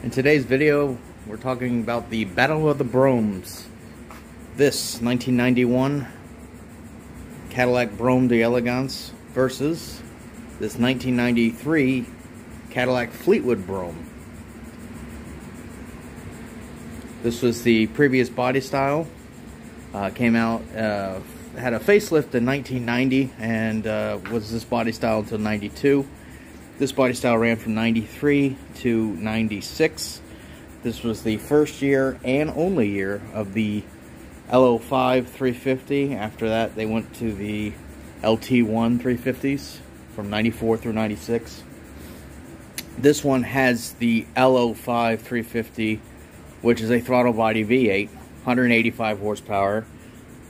In today's video, we're talking about the Battle of the Broughams. This 1991 Cadillac Brougham d'Elegance versus this 1993 Cadillac Fleetwood Brougham. This was the previous body style. Came out, had a facelift in 1990 and was this body style until 92. This body style ran from 93 to 96. This was the first year and only year of the LO5 350. After that, they went to the LT1 350s from 94 through 96. This one has the LO5 350, which is a throttle body V8, 185 horsepower,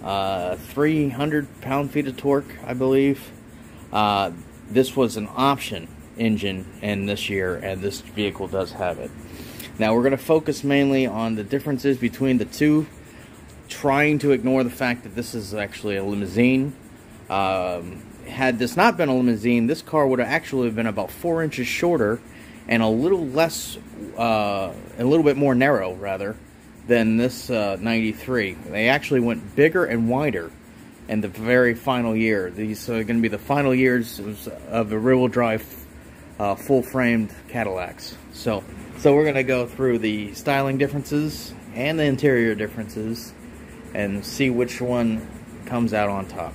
300 pound-feet of torque, I believe. This was an option engine in this year, and this vehicle does have it. Now we're going to focus mainly on the differences between the two, trying to ignore the fact that this is actually a limousine. Had this not been a limousine, this car would have actually been about 4 inches shorter and a little less, a little bit more narrow rather than this 93. They actually went bigger and wider in the very final year. These are going to be the final years of the rear-wheel drive full-framed Cadillacs. So we're going to go through the styling differences and the interior differences and see which one comes out on top.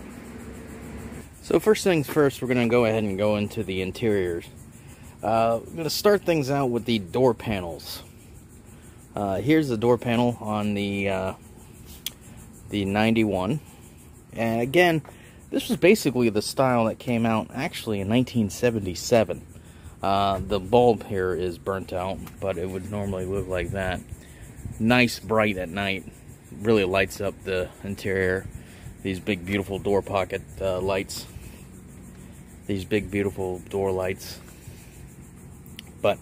So first things first, we're going to go ahead and go into the interiors. We're going to start things out with the door panels. Here's the door panel on the 91. And again, this was basically the style that came out actually in 1977. The bulb here is burnt out, but it would normally look like that. Nice bright at night. Really lights up the interior. These big beautiful door pocket lights. These big beautiful door lights. But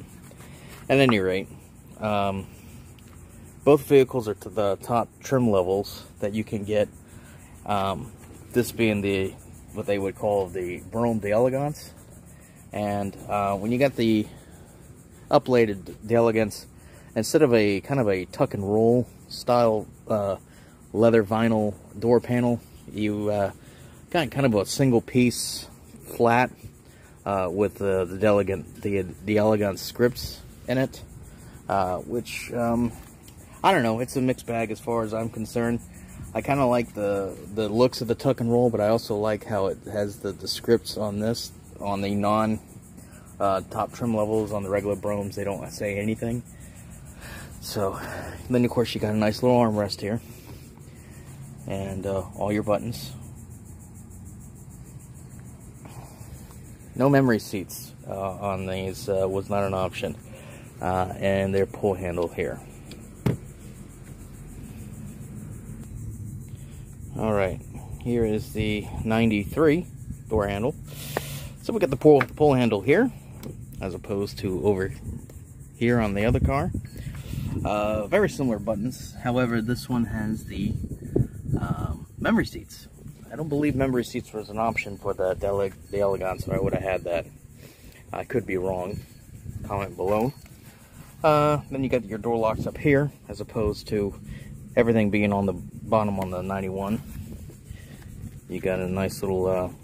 at any rate, both vehicles are to the top trim levels that you can get. This being the what they would call the Brougham d'Elegance. And when you got the uplated d'Elegance, instead of a kind of a tuck and roll style leather vinyl door panel, you got kind of a single piece flat with the d'Elegance scripts in it, which I don't know, it's a mixed bag as far as I'm concerned. I kind of like the looks of the tuck and roll, but I also like how it has the scripts on this. On the non-top trim levels, on the regular Broughams, they don't say anything. So, then of course you got a nice little armrest here. And all your buttons. No memory seats on these was not an option. And their pull handle here. Alright, here is the 93 door handle. So we got the pull handle here, as opposed to over here on the other car. Very similar buttons. However, this one has the memory seats. I don't believe memory seats was an option for the Elegance, so I would have had that. I could be wrong. Comment below. Then you got your door locks up here, as opposed to everything being on the bottom on the 91. You got a nice little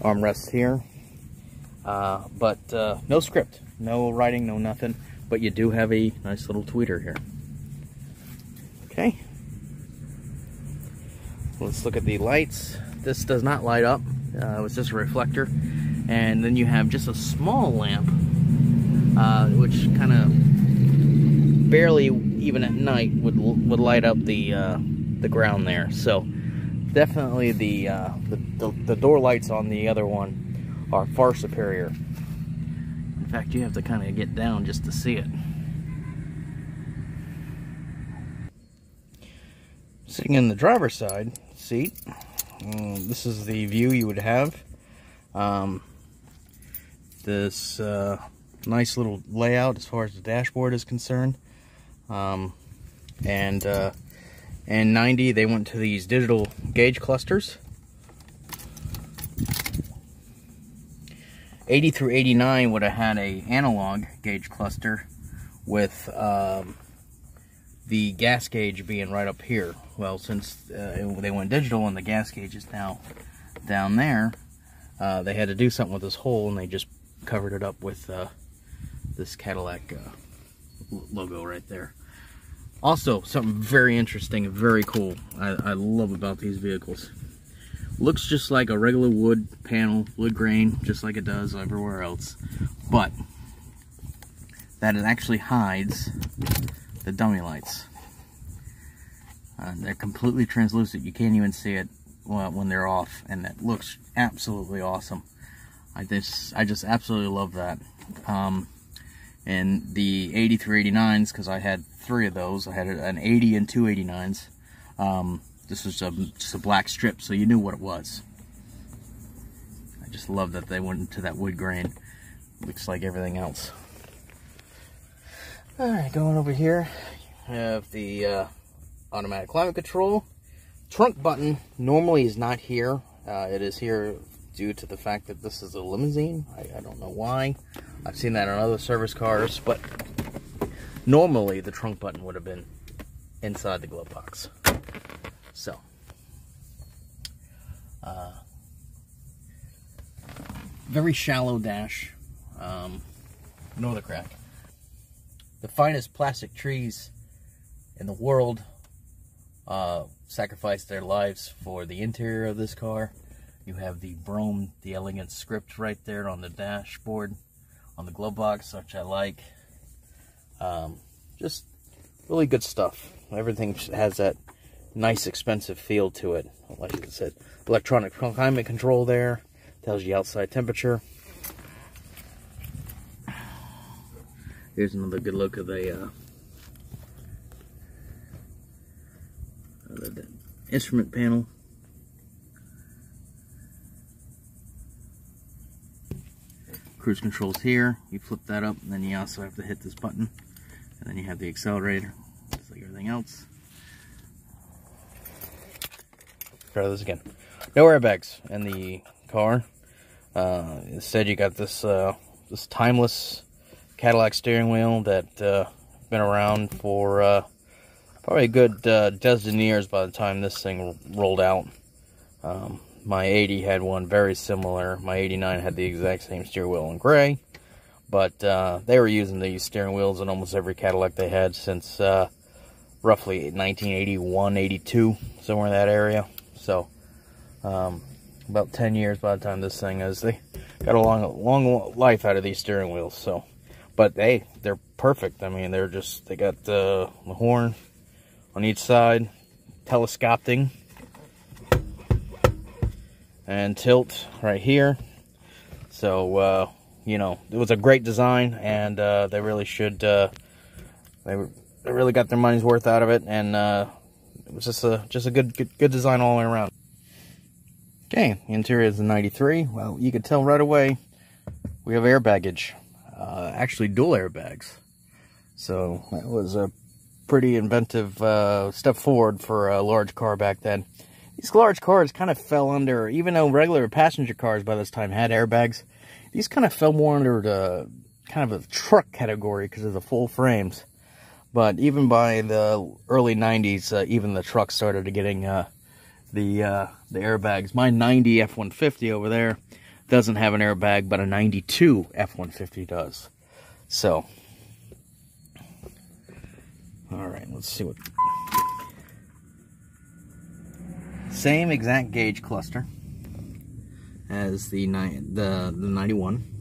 armrest here, but no script, no writing, no nothing, but you do have a nice little tweeter here. Okay, let's look at the lights. This does not light up. It was just a reflector, and then you have just a small lamp, which kind of barely, even at night, would light up the ground there. So definitely the door lights on the other one are far superior. In fact, you have to kind of get down just to see it. Sitting in the driver's side seat, this is the view you would have. This nice little layout as far as the dashboard is concerned. And 90, they went to these digital gauge clusters. 80 through 89 would have had a analog gauge cluster with the gas gauge being right up here. Well, since they went digital and the gas gauge is now down there, they had to do something with this hole, and they just covered it up with this Cadillac logo right there. Also, something very interesting and very cool I love about these vehicles. Looks just like a regular wood panel, wood grain, just like it does everywhere else, but that it actually hides the dummy lights. They're completely translucent. You can't even see it when they're off, and that looks absolutely awesome. I just absolutely love that. And the 8389s, because I had 3 of those. I had an 80 and 2 89s. This was just a black strip, so you knew what it was. I just love that they went into that wood grain. Looks like everything else. Alright, going over here, you have the automatic climate control. Trunk button normally is not here. It is here due to the fact that this is a limousine. I don't know why. I've seen that on other service cars, but normally the trunk button would have been inside the glove box. So, very shallow dash, no other crack. The finest plastic trees in the world sacrificed their lives for the interior of this car. You have the Brougham, the elegant script right there on the dashboard, on the glove box, which I like. Just really good stuff. Everything has that nice, expensive feel to it. Like I said, electronic climate control there, tells you outside temperature. Here's another good look of the instrument panel. Cruise controls here. You flip that up, and then you also have to hit this button, and then you have the accelerator, just like everything else. Try this again. No airbags in the car. Instead, you got this this timeless Cadillac steering wheel that been around for probably a good dozen years by the time this thing rolled out. My 80 had one very similar. My 89 had the exact same steering wheel in gray, but they were using these steering wheels in almost every Cadillac they had since roughly 1981, 82, somewhere in that area. So, about 10 years by the time this thing is. They got a long life out of these steering wheels. So, but hey, they're perfect. I mean, they got the horn on each side, telescoping, and tilt right here. So, you know, it was a great design, and they really should. They really got their money's worth out of it, and it was just a good design all the way around. Okay, interior is a 93. Well, you could tell right away we have air baggage, actually dual airbags. So that was a pretty inventive step forward for a large car back then. These large cars kind of fell under, even though regular passenger cars by this time had airbags, these kind of fell more under the kind of a truck category because of the full frames. But even by the early 90s, even the trucks started getting the airbags. My 90 F-150 over there doesn't have an airbag, but a 92 F-150 does. So, all right, let's see what. Same exact gauge cluster as the 91.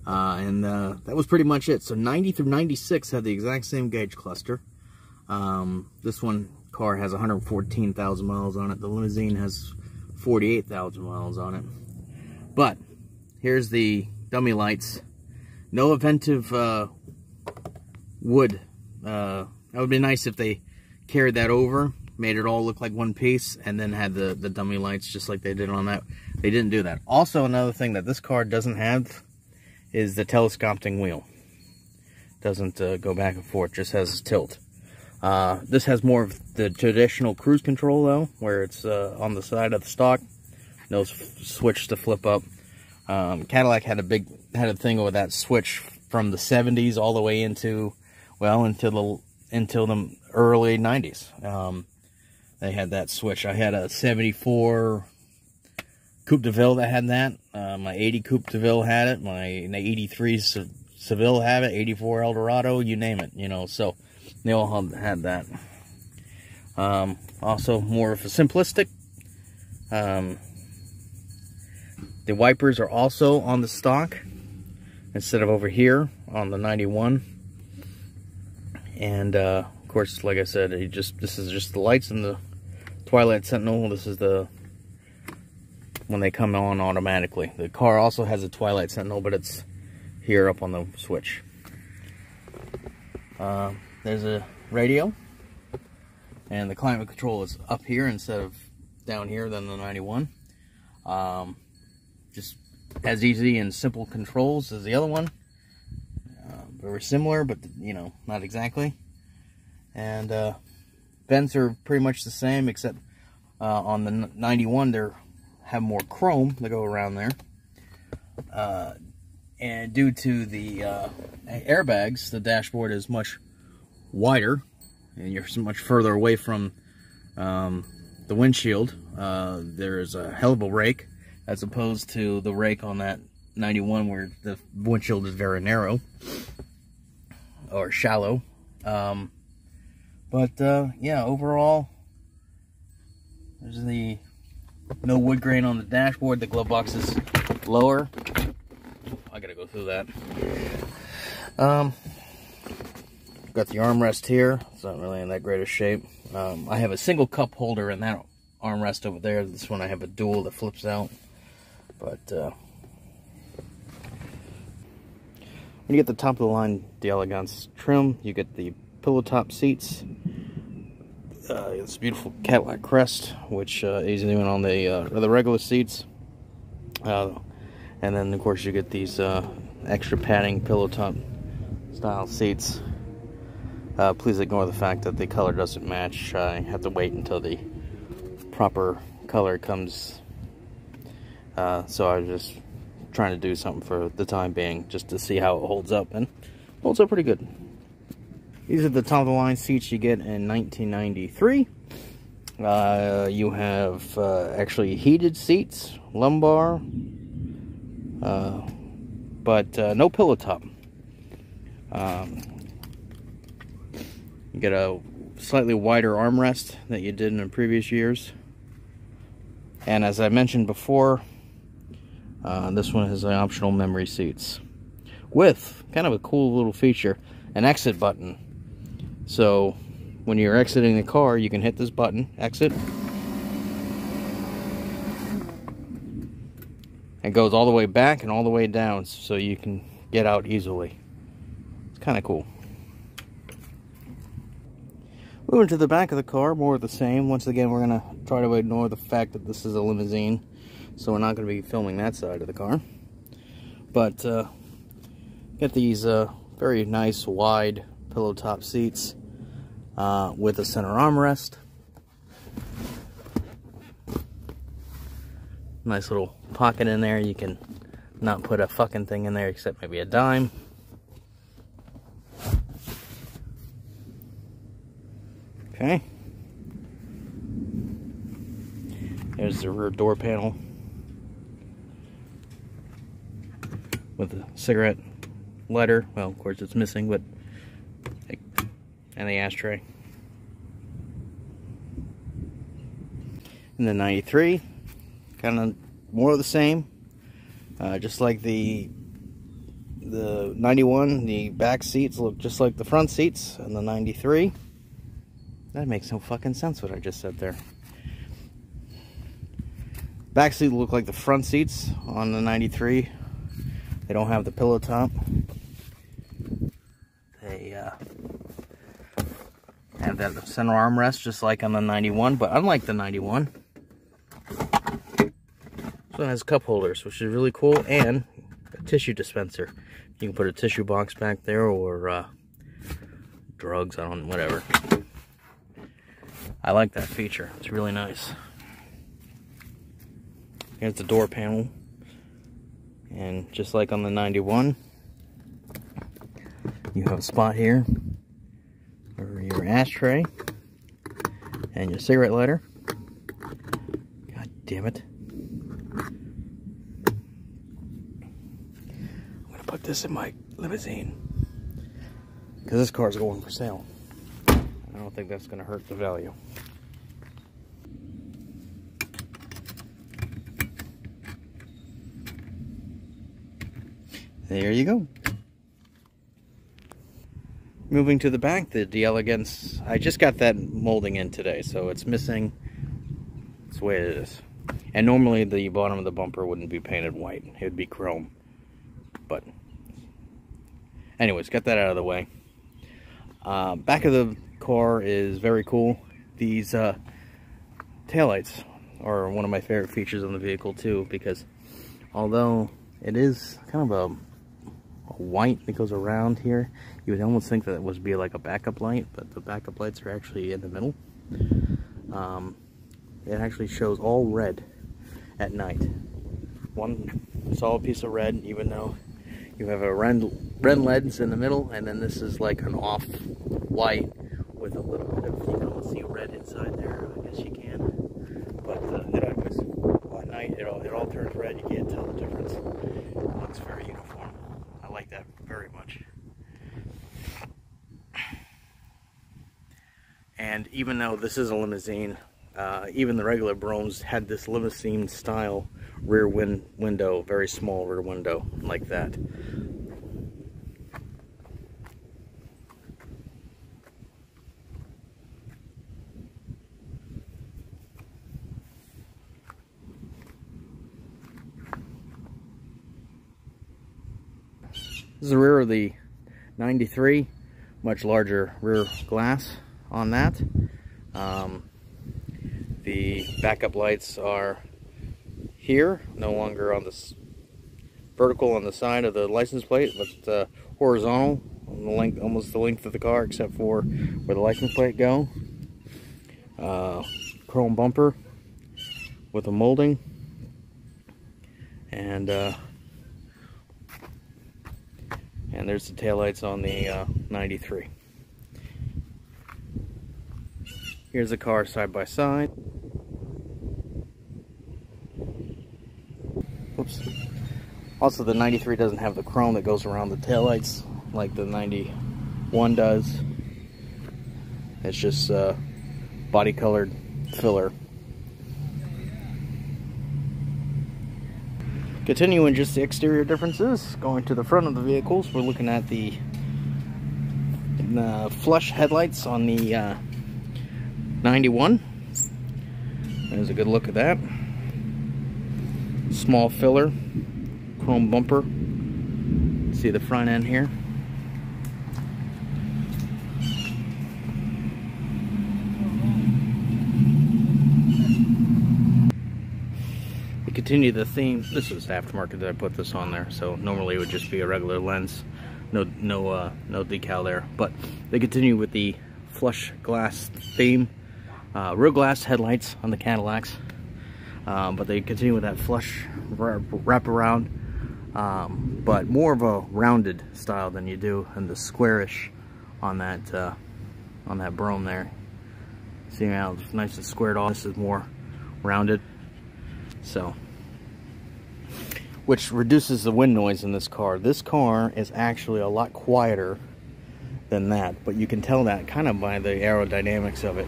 And that was pretty much it. So 90 through 96 had the exact same gauge cluster. This car has 114,000 miles on it. The limousine has 48,000 miles on it. But here's the dummy lights. No inventive wood. That would be nice if they carried that over, made it all look like one piece, and then had the dummy lights just like they did on that. They didn't do that. Also, another thing that this car doesn't have is the telescoping wheel. Doesn't go back and forth, just has tilt. This has more of the traditional cruise control though, where it's on the side of the stock. No switch to flip up. Cadillac had a thing with that switch from the 70s all the way into well, until the early 90s. They had that switch. I had a 74 Coupe de Ville that had that. My 80 Coupe de Ville had it. My 83 Seville had it. 84 Eldorado, you name it, you know. So they all had that. Also, more of a simplistic. The wipers are also on the stock instead of over here on the 91. And of course, like I said, this is just the lights in the Twilight Sentinel. This is the when they come on automatically. The car also has a Twilight Sentinel, but it's here up on the switch. There's a radio, and the climate control is up here instead of down here than the 91. Just as easy and simple controls as the other one. Very similar, but you know, not exactly. And vents are pretty much the same, except on the 91 they have more chrome that go around there. And due to the airbags, the dashboard is much wider, and you're so much further away from the windshield. There's a hell of a rake, as opposed to the rake on that 91 where the windshield is very narrow or shallow. Yeah, overall, there's the no wood grain on the dashboard. The glove box is lower. I gotta go through that. Got the armrest here. It's not really in that great of shape. I have a single cup holder in that armrest over there. This one I have a dual that flips out. But when you get the top of the line D'Elegance trim, you get the pillow top seats. It's a beautiful Cadillac crest, which is even on the regular seats. And then of course you get these extra padding pillow top style seats. Please ignore the fact that the color doesn't match. I have to wait until the proper color comes. So I was just trying to do something for the time being, just to see how it holds up, and it holds up pretty good. These are the top of the line seats you get in 1993. You have actually heated seats, lumbar, but no pillow top. You get a slightly wider armrest that you did in the previous years. And as I mentioned before, this one has the optional memory seats with kind of a cool little feature, an exit button. So when you're exiting the car, you can hit this button, exit. It goes all the way back and all the way down, so you can get out easily. It's kind of cool. Moving to the back of the car, more of the same. Once again, we're going to try to ignore the fact that this is a limousine, so we're not going to be filming that side of the car. But get these very nice, wide pillow top seats with a center armrest. Nice little pocket in there. You can not put a fucking thing in there except maybe a dime. Okay. There's the rear door panel with a cigarette lighter. Well, of course it's missing, but and the ashtray. And the 93, kind of more of the same. Just like the 91, the back seats look just like the front seats, and the 93. That makes no fucking sense what I just said there. Back seats look like the front seats on the 93. They don't have the pillow top. They have that center armrest just like on the 91, but unlike the 91, this one has cup holders, which is really cool, and a tissue dispenser. You can put a tissue box back there, or drugs, whatever. I like that feature. It's really nice. Here's the door panel. And just like on the 91, you have a spot here or your ashtray, and your cigarette lighter. God damn it. I'm gonna put this in my limousine because this car's going for sale. I don't think that's gonna hurt the value. There you go. Moving to the back, the Elegance. I just got that molding in today, so it's missing. It's the way it is. And normally the bottom of the bumper wouldn't be painted white. It would be chrome. But anyways, got that out of the way. Back of the car is very cool. These taillights are one of my favorite features on the vehicle too, because although it is kind of a white that goes around here, you would almost think that it would be like a backup light, but the backup lights are actually in the middle. It actually shows all red at night. One solid piece of red, even though you have a red lens in the middle, and then this is like an off white with a little bit of, you can almost see red inside there. I guess you can, but anyways, at night it all turns red. You can't tell the difference. It looks very uniform. I like that very much. And even though this is a limousine, even the regular Broughams had this limousine style rear window, very small rear window like that. This is the rear of the 93, much larger rear glass on that. The backup lights are here, no longer on this vertical on the side of the license plate, but horizontal on the length, almost the length of the car, except for where the license plate go. Chrome bumper with a molding, and there's the taillights on the 93. Here's the car side by side. Oops. Also, the 93 doesn't have the chrome that goes around the taillights like the 91 does. It's just body colored filler. Continuing just the exterior differences, going to the front of the vehicles, we're looking at the flush headlights on the 91. There's a good look at that. Small filler, chrome bumper. See the front end here. To continue the theme, this is aftermarket that I put this on there, so normally it would just be a regular lens, no decal there. But they continue with the flush glass theme, real glass headlights on the Cadillacs, but they continue with that flush wraparound, but more of a rounded style than you do in the squarish on that Brougham there. See how it's nice and squared off. This is more rounded, so, which reduces the wind noise in this car. This car is actually a lot quieter than that, but you can tell that kind of by the aerodynamics of it.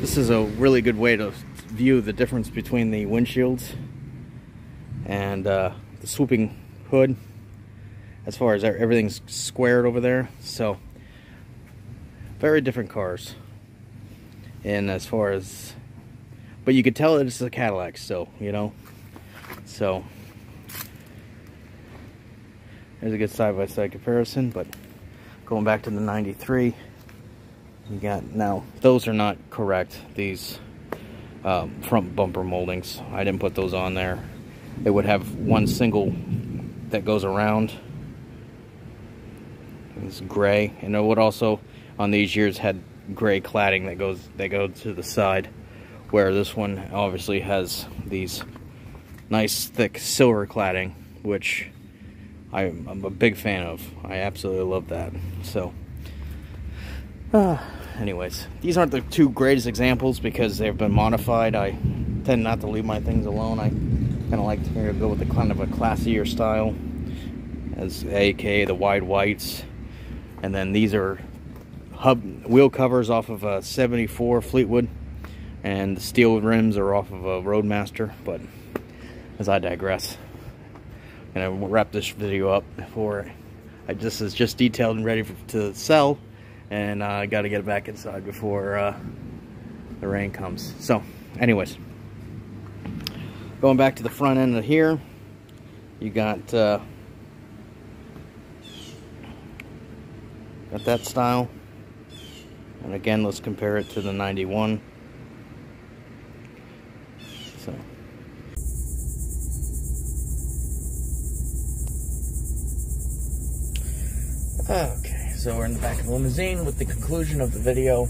This is a really good way to view the difference between the windshields and the swooping hood, as far as everything's squared over there. So very different cars, and as far as, but you could tell it's a Cadillac still, you know. So there's a good side-by-side comparison. But going back to the 93, you got, now those are not correct, these front bumper moldings. I didn't put those on there. It would have one single that goes around. It's gray, and it would also on these years had gray cladding that goes to the side, where this one obviously has these nice thick silver cladding, which I'm a big fan of. I absolutely love that. So Anyways, these aren't the two greatest examples because they've been modified. I tend not to leave my things alone. I kind of like to go with the kind of a classier style, as aka the wide whites. And then these are wheel covers off of a 74 Fleetwood, and the steel rims are off of a Roadmaster. But as I digress, I'm gonna wrap this video up before this is just detailed and ready to sell, and I got to get it back inside before the rain comes. So anyways, going back to the front end of here, you got that style. And again, let's compare it to the 91. So okay, so we're in the back of the limousine with the conclusion of the video.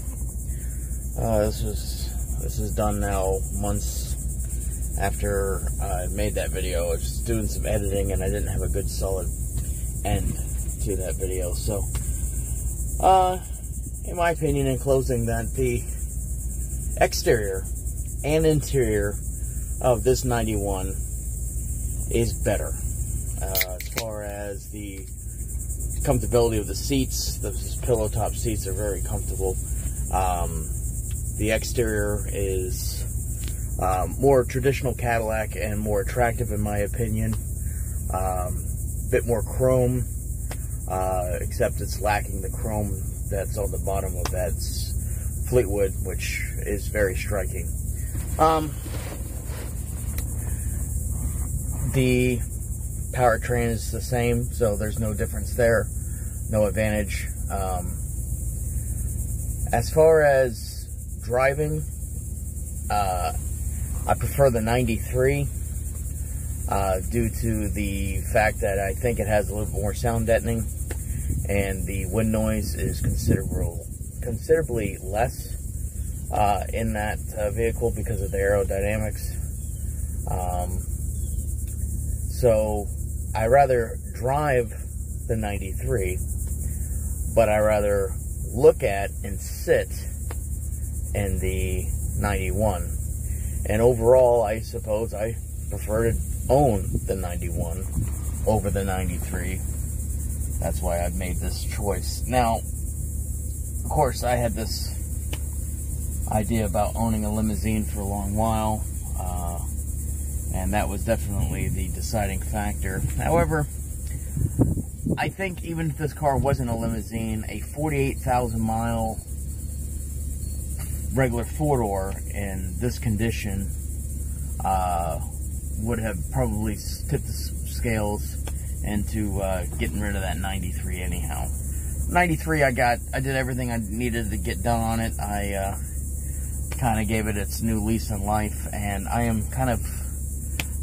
This is done now months after I made that video. I was just doing some editing and I didn't have a good solid end to that video. So in my opinion, in closing, that the exterior and interior of this 91 is better. As far as the comfortability of the seats, those pillow top seats are very comfortable. The exterior is more traditional Cadillac and more attractive in my opinion. Bit more chrome, except it's lacking the chrome that's on the bottom of that Fleetwood, which is very striking. The powertrain is the same, so there's no difference there, no advantage. As far as driving, I prefer the 93 due to the fact that I think it has a little more sound deadening, and the wind noise is considerably less in that vehicle because of the aerodynamics. So I rather drive the 93, but I rather look at and sit in the 91. And overall, I suppose I prefer to own the 91 over the 93. That's why I've made this choice. Now, of course, I had this idea about owning a limousine for a long while, and that was definitely the deciding factor. However, I think even if this car wasn't a limousine, a 48,000 mile regular four-door in this condition would have probably tipped the scales into getting rid of that 93 anyhow. 93, I did everything I needed to get done on it. I kind of gave it its new lease on life, and I am kind of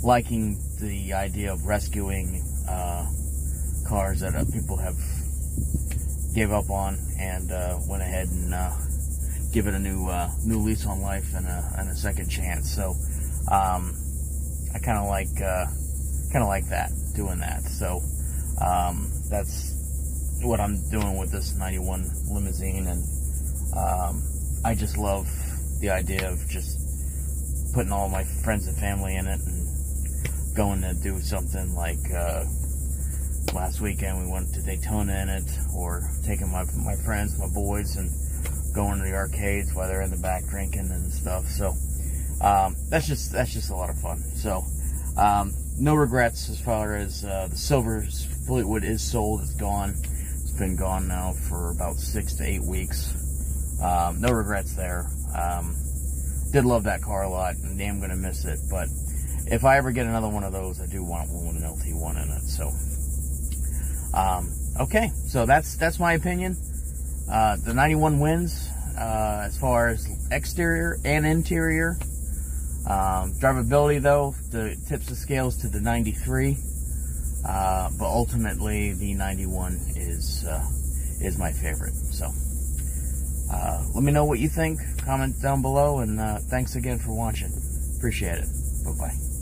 liking the idea of rescuing cars that people have gave up on and went ahead and give it a new lease on life and a second chance. So I kind of like that, doing that. So that's what I'm doing with this 91 limousine, and I just love the idea of just putting all my friends and family in it and going to do something like last weekend we went to Daytona in it, or taking my friends, my boys, and going to the arcades while they're in the back drinking and stuff. So that's just a lot of fun. So no regrets as far as the silver Fleetwood is sold. It's gone. It's been gone now for about 6 to 8 weeks. No regrets there. Did love that car a lot, and damn gonna miss it. But if I ever get another one of those, I do want one with an LT1 in it. So okay, so that's my opinion. The 91 wins as far as exterior and interior. Drivability, though, tips the scales to the 93, but ultimately the 91 is my favorite. So let me know what you think. Comment down below, and thanks again for watching. Appreciate it. Bye-bye.